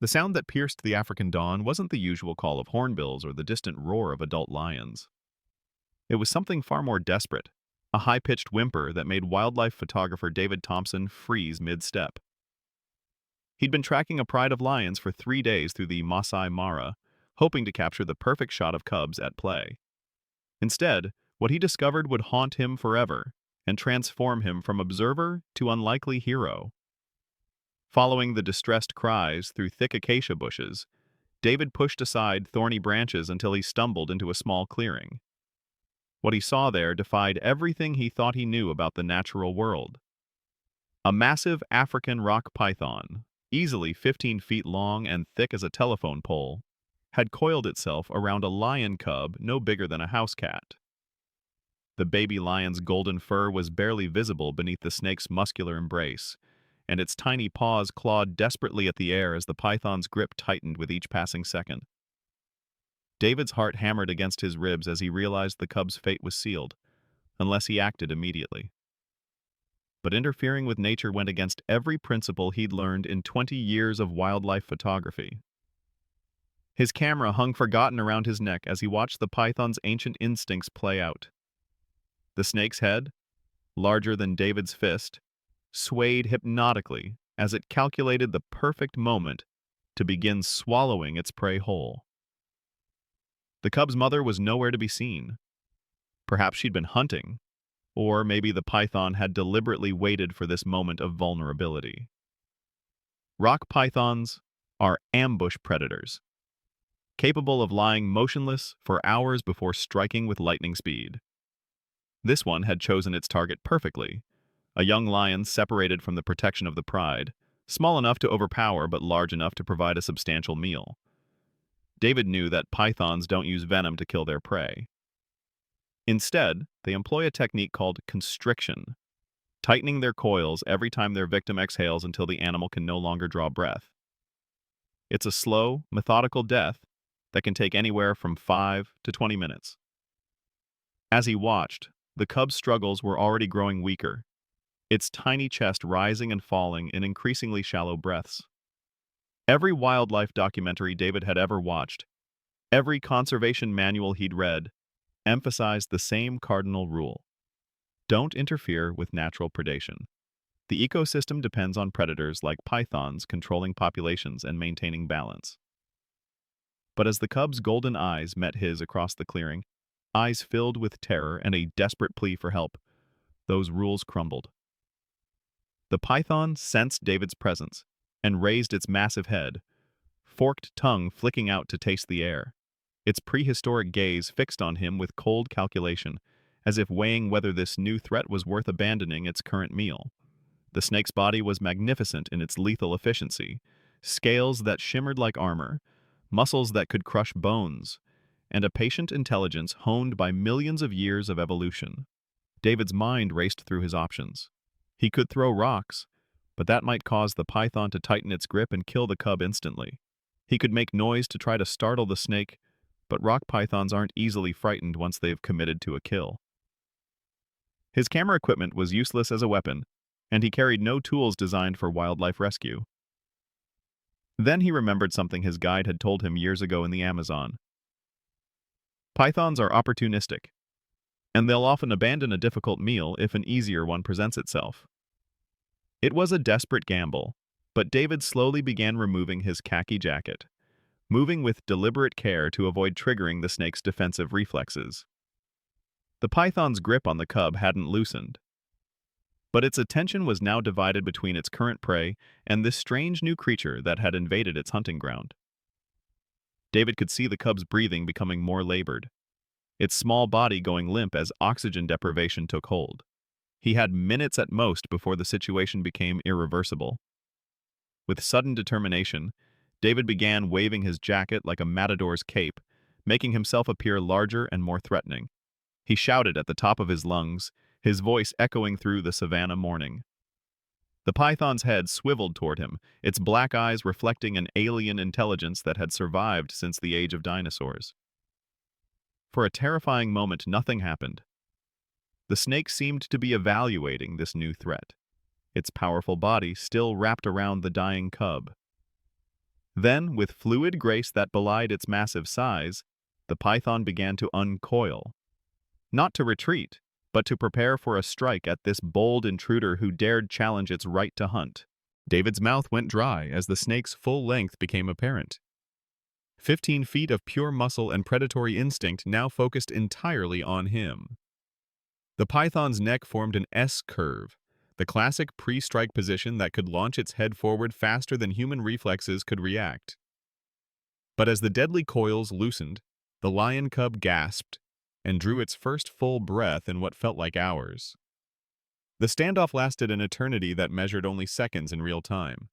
The sound that pierced the African dawn wasn't the usual call of hornbills or the distant roar of adult lions. It was something far more desperate, a high-pitched whimper that made wildlife photographer David Thompson freeze mid-step. He'd been tracking a pride of lions for 3 days through the Maasai Mara, hoping to capture the perfect shot of cubs at play. Instead, what he discovered would haunt him forever and transform him from observer to unlikely hero. Following the distressed cries through thick acacia bushes, David pushed aside thorny branches until he stumbled into a small clearing. What he saw there defied everything he thought he knew about the natural world. A massive African rock python, easily 15 feet long and thick as a telephone pole, had coiled itself around a lion cub no bigger than a house cat. The baby lion's golden fur was barely visible beneath the snake's muscular embrace, and its tiny paws clawed desperately at the air as the python's grip tightened with each passing second. David's heart hammered against his ribs as he realized the cub's fate was sealed, unless he acted immediately. But interfering with nature went against every principle he'd learned in 20 years of wildlife photography. His camera hung forgotten around his neck as he watched the python's ancient instincts play out. The snake's head, larger than David's fist, swayed hypnotically as it calculated the perfect moment to begin swallowing its prey whole. The cub's mother was nowhere to be seen. Perhaps she'd been hunting, or maybe the python had deliberately waited for this moment of vulnerability. Rock pythons are ambush predators, capable of lying motionless for hours before striking with lightning speed. This one had chosen its target perfectly, a young lion separated from the protection of the pride, small enough to overpower but large enough to provide a substantial meal. David knew that pythons don't use venom to kill their prey. Instead, they employ a technique called constriction, tightening their coils every time their victim exhales until the animal can no longer draw breath. It's a slow, methodical death that can take anywhere from 5 to 20 minutes. As he watched, the cub's struggles were already growing weaker, its tiny chest rising and falling in increasingly shallow breaths. Every wildlife documentary David had ever watched, every conservation manual he'd read, emphasized the same cardinal rule: don't interfere with natural predation. The ecosystem depends on predators like pythons controlling populations and maintaining balance. But as the cub's golden eyes met his across the clearing, eyes filled with terror and a desperate plea for help, those rules crumbled. The python sensed David's presence and raised its massive head, forked tongue flicking out to taste the air, its prehistoric gaze fixed on him with cold calculation, as if weighing whether this new threat was worth abandoning its current meal. The snake's body was magnificent in its lethal efficiency, scales that shimmered like armor, muscles that could crush bones, and a patient intelligence honed by millions of years of evolution. David's mind raced through his options. He could throw rocks, but that might cause the python to tighten its grip and kill the cub instantly. He could make noise to try to startle the snake, but rock pythons aren't easily frightened once they've committed to a kill. His camera equipment was useless as a weapon, and he carried no tools designed for wildlife rescue. Then he remembered something his guide had told him years ago in the Amazon. Pythons are opportunistic, and they'll often abandon a difficult meal if an easier one presents itself. It was a desperate gamble, but David slowly began removing his khaki jacket, moving with deliberate care to avoid triggering the snake's defensive reflexes. The python's grip on the cub hadn't loosened, but its attention was now divided between its current prey and this strange new creature that had invaded its hunting ground. David could see the cub's breathing becoming more labored, its small body going limp as oxygen deprivation took hold. He had minutes at most before the situation became irreversible. With sudden determination, David began waving his jacket like a matador's cape, making himself appear larger and more threatening. He shouted at the top of his lungs, his voice echoing through the savanna morning. The python's head swiveled toward him, its black eyes reflecting an alien intelligence that had survived since the age of dinosaurs. For a terrifying moment, nothing happened. The snake seemed to be evaluating this new threat, its powerful body still wrapped around the dying cub. Then, with fluid grace that belied its massive size, the python began to uncoil. Not to retreat, but to prepare for a strike at this bold intruder who dared challenge its right to hunt. David's mouth went dry as the snake's full length became apparent. 15 feet of pure muscle and predatory instinct now focused entirely on him. The python's neck formed an S-curve, the classic pre-strike position that could launch its head forward faster than human reflexes could react. But as the deadly coils loosened, the lion cub gasped and drew its first full breath in what felt like hours. The standoff lasted an eternity that measured only seconds in real time.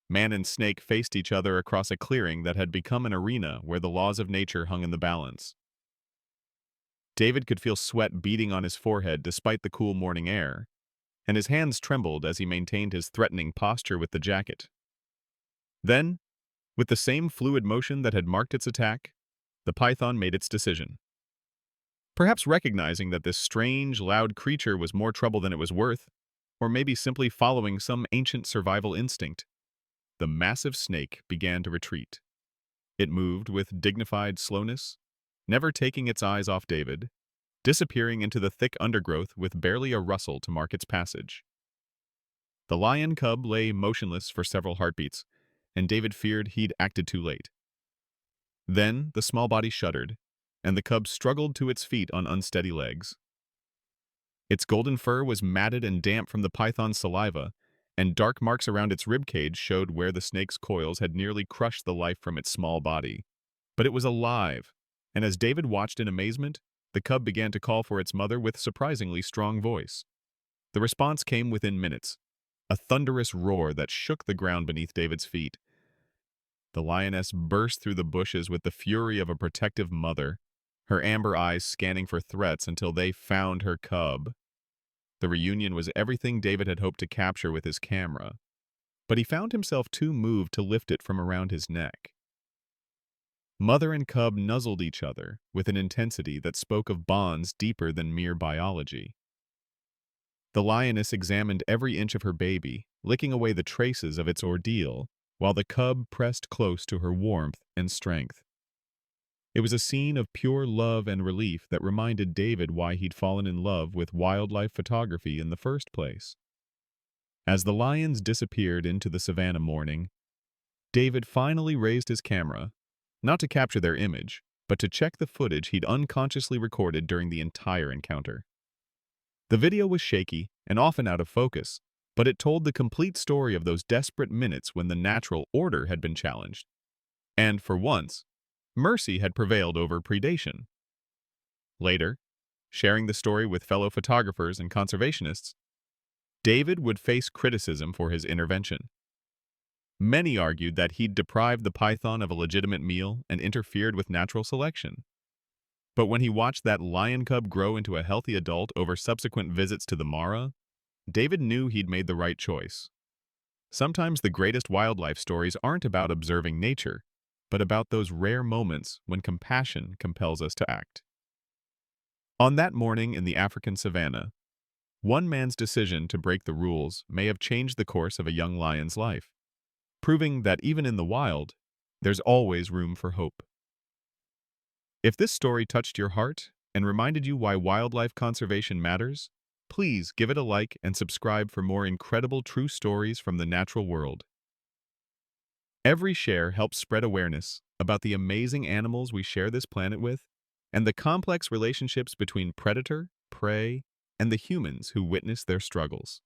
Man and snake faced each other across a clearing that had become an arena where the laws of nature hung in the balance. David could feel sweat beading on his forehead despite the cool morning air, and his hands trembled as he maintained his threatening posture with the jacket. Then, with the same fluid motion that had marked its attack, the python made its decision. Perhaps recognizing that this strange, loud creature was more trouble than it was worth, or maybe simply following some ancient survival instinct, the massive snake began to retreat. It moved with dignified slowness, never taking its eyes off David, disappearing into the thick undergrowth with barely a rustle to mark its passage. The lion cub lay motionless for several heartbeats, and David feared he'd acted too late. Then the small body shuddered, and the cub struggled to its feet on unsteady legs. Its golden fur was matted and damp from the python's saliva, and dark marks around its ribcage showed where the snake's coils had nearly crushed the life from its small body. But it was alive, and as David watched in amazement, the cub began to call for its mother with surprisingly strong voice. The response came within minutes, a thunderous roar that shook the ground beneath David's feet. The lioness burst through the bushes with the fury of a protective mother, her amber eyes scanning for threats until they found her cub. The reunion was everything David had hoped to capture with his camera, but he found himself too moved to lift it from around his neck. Mother and cub nuzzled each other with an intensity that spoke of bonds deeper than mere biology. The lioness examined every inch of her baby, licking away the traces of its ordeal, while the cub pressed close to her warmth and strength. It was a scene of pure love and relief that reminded David why he'd fallen in love with wildlife photography in the first place. As the lions disappeared into the savanna morning, David finally raised his camera, not to capture their image, but to check the footage he'd unconsciously recorded during the entire encounter. The video was shaky and often out of focus, but it told the complete story of those desperate minutes when the natural order had been challenged. And, for once, mercy had prevailed over predation. Later, sharing the story with fellow photographers and conservationists, David would face criticism for his intervention. Many argued that he'd deprived the python of a legitimate meal and interfered with natural selection. But when he watched that lion cub grow into a healthy adult over subsequent visits to the Mara, David knew he'd made the right choice. Sometimes the greatest wildlife stories aren't about observing nature, but about those rare moments when compassion compels us to act. On that morning in the African savanna, one man's decision to break the rules may have changed the course of a young lion's life, proving that even in the wild, there's always room for hope. If this story touched your heart and reminded you why wildlife conservation matters, please give it a like and subscribe for more incredible true stories from the natural world. Every share helps spread awareness about the amazing animals we share this planet with and the complex relationships between predator, prey, and the humans who witness their struggles.